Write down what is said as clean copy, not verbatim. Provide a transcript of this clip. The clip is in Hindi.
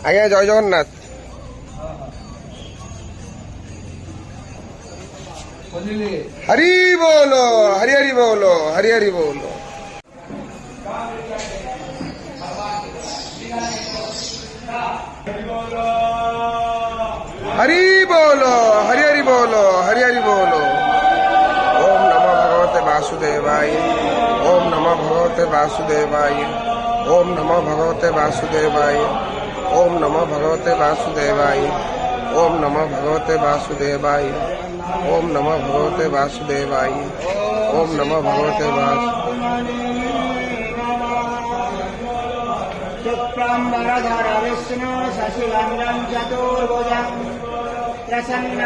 आज्ञा जय जगन्नाथ। हरि बोलो, हरि हरि बोलो, हरि हरि बोलो। हरि बोलो, हरि हरि बोलो, हरि हरि बोलो। ओम नमो भगवते वासुदेवाय, ओम नमो भगवते वासुदेवाय, ओम नमो भगवते वासुदेवाय, ओम नमो भगवते वासुदेवाय, ओम नमो भगवते वासुदेवाय, ओम नमो भगवते वासुदेवाय, ओम नमो भगवते शुक्लांबरधरं विष्णुं शशिवर्णं चतुर्भुजं प्रसन्न